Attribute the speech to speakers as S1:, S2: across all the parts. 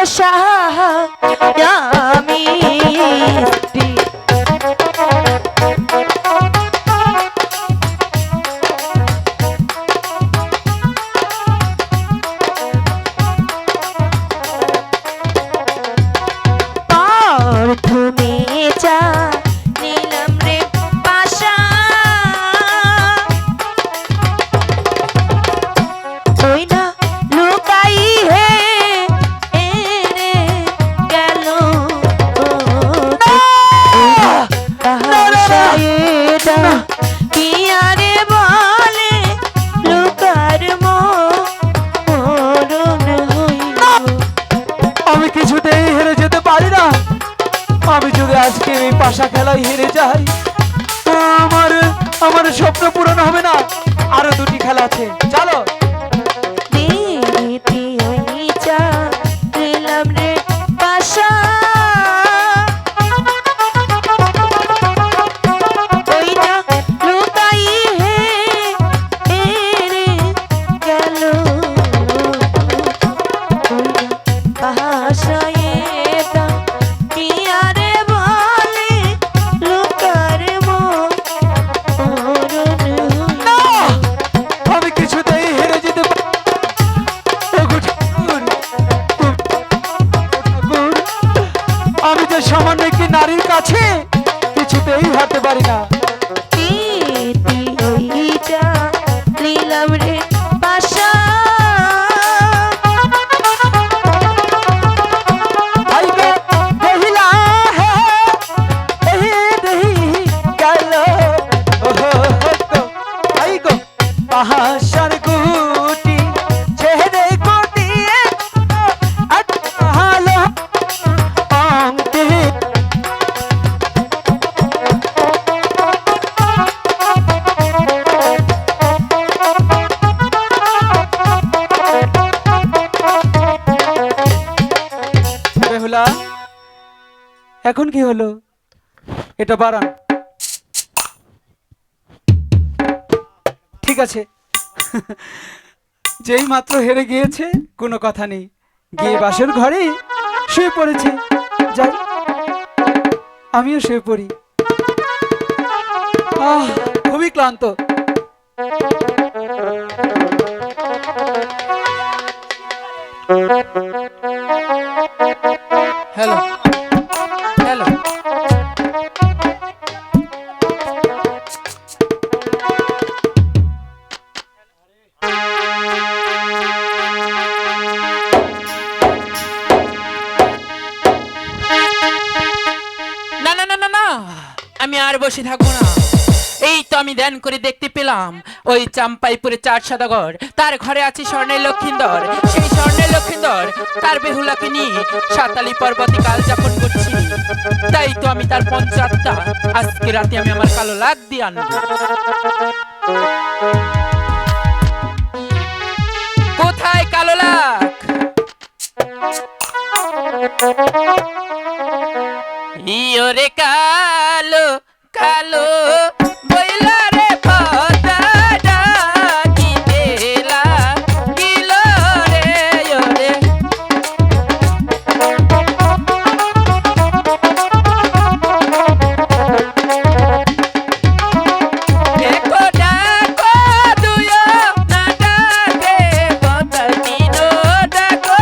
S1: ভরসা আমি স্ত্রী প্রথমে যা নিলাম রে পাশা ওই না লুকাই হে এরে গেল এটা কি আরে বলে লুকার মরণ হইল
S2: আমি কিছুতেই হেরে যেতে পারি না। আমি যদি আজকে এই পাশা খেলায় হেরে যাই, আমার আমার স্বপ্ন পূরণ হবে না। আরো দুটি খেলা আছে, চলো।
S1: দিতি ওই চা নিলাম রে পাশা ওই না লুকাই হে এরে গেল ওই না পাশা এটা কি আরে বলে লুকার মরণ হইল
S2: আমি কিছুতেই হেরে যেতে পারি। ওগো ঠাকুর, ঠাকুর, আমি তো সামান্য একটি নারীর কাছে কিছুতেই হারতে পারি না।
S1: দিতি ওইটা নিলাম রে পাশা
S2: আই গো দেহিলা হে, দেহি দেহি গেল ওহো গো, আই গো পাহাড় গুটি ছেড়ে গুটিয়ে আলো অঙ্কে। বেহুলা, এখন কি হলো? এটা বাড়ান। ঠিক আছে, যেই মাত্র হেরে গিয়েছে কোনো কথা নেই, গিয়ে বাসর ঘরে শুয়ে পড়েছে, যাই আমিও শুয়ে পড়ি। খুবই ক্লান্ত। হ্যালো হ্যালো,
S3: না না না না না, আমি আর বসে থাকবো না। এই তো আমি ধ্যান করে দেখতে পেলাম ওই চাম্পাইপুরে 4 সদাগর, তার ঘরে আছে স্বর্ণের লক্ষিন্দর। সেই স্বর্ণের লক্ষিন্দর তার বেহুলাকে নিয়ে সাতালি পর্বতে কাল যাপন করছি। তাই তো আমি তার পঞ্চাত্তা আজকে রাতে আমি আমার কালো লাগ দিয়ে আনবো। কোথায় কালো লাগ? ইয়োরে কালো কালো বইলা রে পদা ডাকিতেলা গিলো রে ইয়োরে। দেখো ডাকো দুয়ো না ডাকে পদা দিনো ডাকো।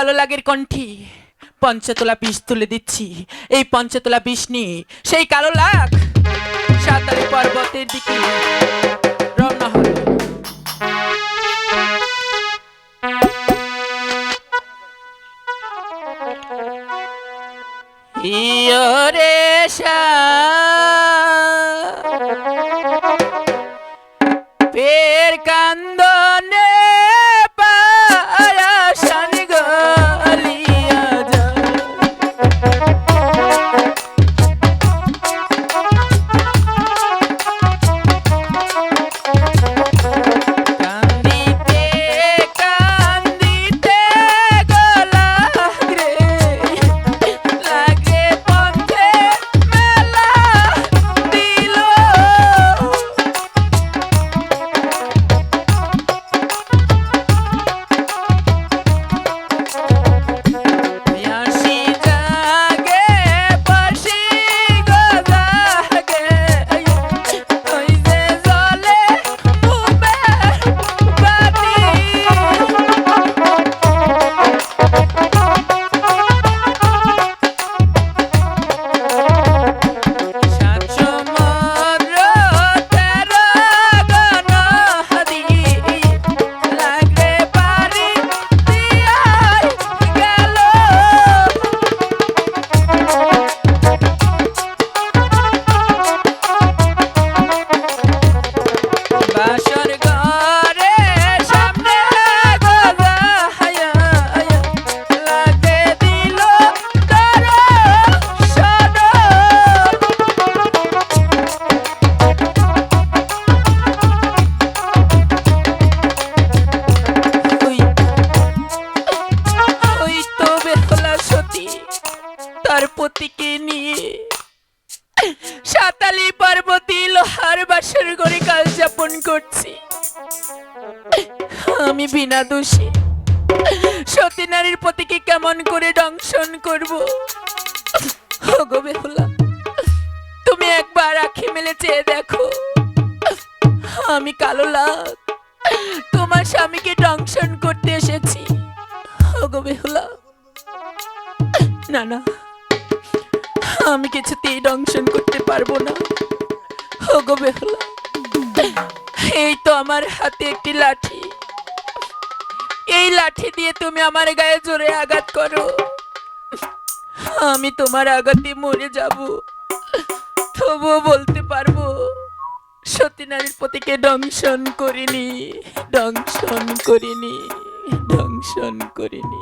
S3: কালো লাগের কণ্ঠে পঞ্চতলা বিষ তুলে দিচ্ছি। এই পঞ্চতলা বিষ নিয়ে সেই কালো লাগ সাঁতারি পর্বতের দিকে রওনা হলো। ইয়োরে পের কান্দনে পায়াসান গলিয়া যায়। কান্দিতে কান্দিতে গলা রে লাগে পথে মেলা দিল। আসি জাগে বাসি গো জাগে ওই যে জলে মুবের বাতি। সাত সমুদ্র তেরো গনহাদি লাগলে পারি দিয়াই গেল। বাসর ঘরে সামনে গজায়া লাগে দিল দর্শন। ওই ওই তো বেহুলা সতী তার পতিকে নিয়ে সাতালি পার্বতী লোহার বাসর ঘরে কাল যাপন করছি। আমি বিনা দোষী সতী নারীর পতিকে কেমন করে দংশন করব? ওগো বেহুলা, তুমি একবার আঁখি মেলে চেয়ে দেখো। আমি কালো লাগ তোমার স্বামীকে দংশন করতে এসেছি। ওগো বেহুলা, না না, আমি কিছুতেই দংশন করতে পারবো না। ওগো বেহুলা, এই তো আমার হাতে একটি লাঠি। এই লাঠি দিয়ে তুমি আমার গায়ে জোরে আঘাত করো, আমি তোমার আঘাতে মরে যাব। তবুও বলতে পারবো সতী নারীর পতিকে দংশন করিনি, দংশন করিনি, দংশন করিনি।